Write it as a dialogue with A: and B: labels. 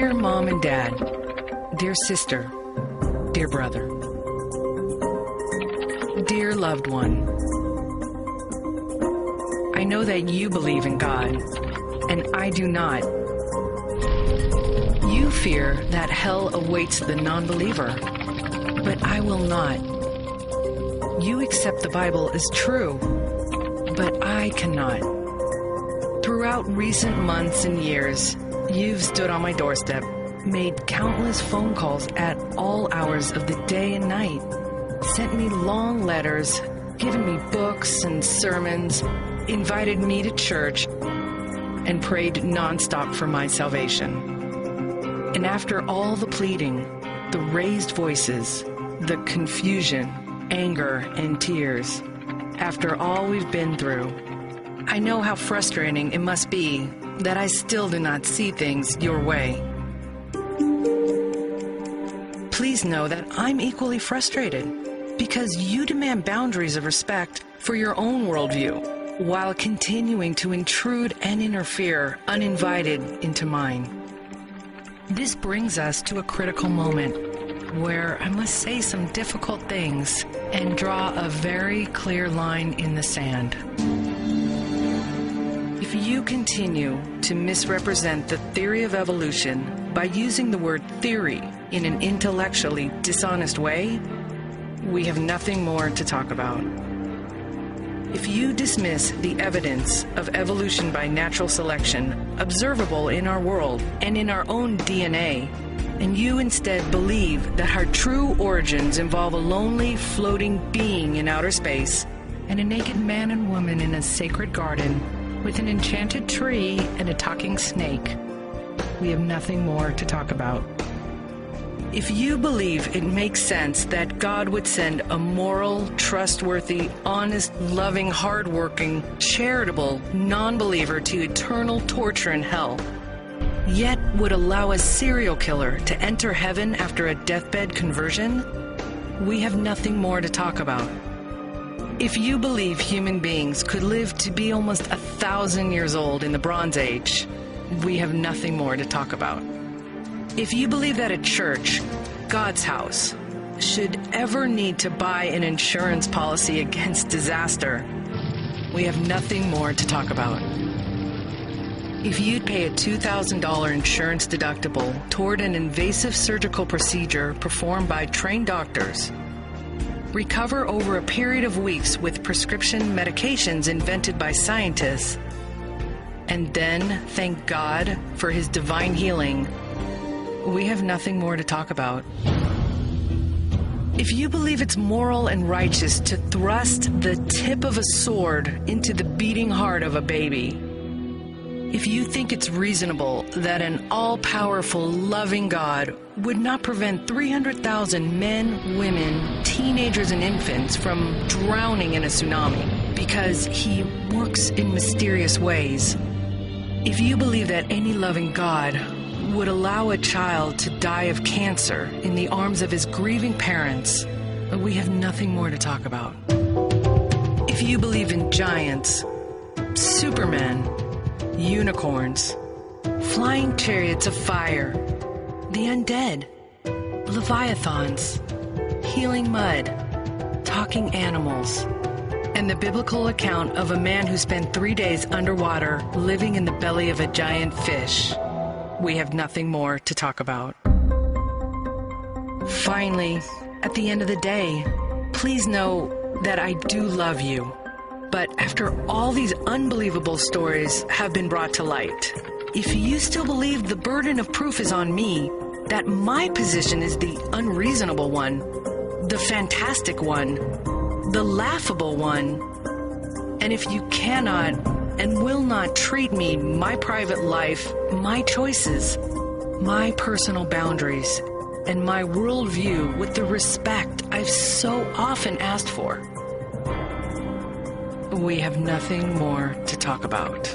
A: Dear Mom and Dad, dear sister, dear brother, dear loved one, I know that you believe in God, and I do not. You fear that hell awaits the non-believer, but I will not. You accept the Bible as true, but I cannot. Throughout recent months and years, you've stood on my doorstep, made countless phone calls at all hours of the day and night, sent me long letters, given me books and sermons, invited me to church, and prayed nonstop for my salvation. And after all the pleading, the raised voices, the confusion, anger, and tears, after all we've been through, I know how frustrating it must be that I still do not see things your way. Please know that I'm equally frustrated because you demand boundaries of respect for your own worldview while continuing to intrude and interfere uninvited into mine. This brings us to a critical moment where I must say some difficult things and draw a very clear line in the sand. If you continue to misrepresent the theory of evolution by using the word theory in an intellectually dishonest way, we have nothing more to talk about. If you dismiss the evidence of evolution by natural selection observable in our world and in our own DNA, and you instead believe that our true origins involve a lonely, floating being in outer space and a naked man and woman in a sacred garden with an enchanted tree and a talking snake, we have nothing more to talk about. If you believe it makes sense that God would send a moral, trustworthy, honest, loving, hardworking, charitable non-believer to eternal torture in hell, yet would allow a serial killer to enter heaven after a deathbed conversion, we have nothing more to talk about. If you believe human beings could live to be almost 1,000 years old in the Bronze Age, we have nothing more to talk about. If you believe that a church, God's house, should ever need to buy an insurance policy against disaster, we have nothing more to talk about. If you'd pay a $2,000 insurance deductible toward an invasive surgical procedure performed by trained doctors, recover over a period of weeks with prescription medications invented by scientists, and then thank God for His divine healing, we have nothing more to talk about. If you believe it's moral and righteous to thrust the tip of a sword into the beating heart of a baby, if you think it's reasonable that an all-powerful, loving God would not prevent 300,000 men, women, teenagers, and infants from drowning in a tsunami because He works in mysterious ways, if you believe that any loving God would allow a child to die of cancer in the arms of his grieving parents, we have nothing more to talk about. If you believe in giants, Superman, unicorns, flying chariots of fire, the undead, leviathans, healing mud, talking animals, and the biblical account of a man who spent 3 days underwater living in the belly of a giant fish, we have nothing more to talk about. Finally, at the end of the day, please know that I do love you. But after all these unbelievable stories have been brought to light, if you still believe the burden of proof is on me, that my position is the unreasonable one, the fantastic one, the laughable one, and if you cannot and will not treat me, my private life, my choices, my personal boundaries, and my worldview with the respect I've so often asked for, we have nothing more to talk about.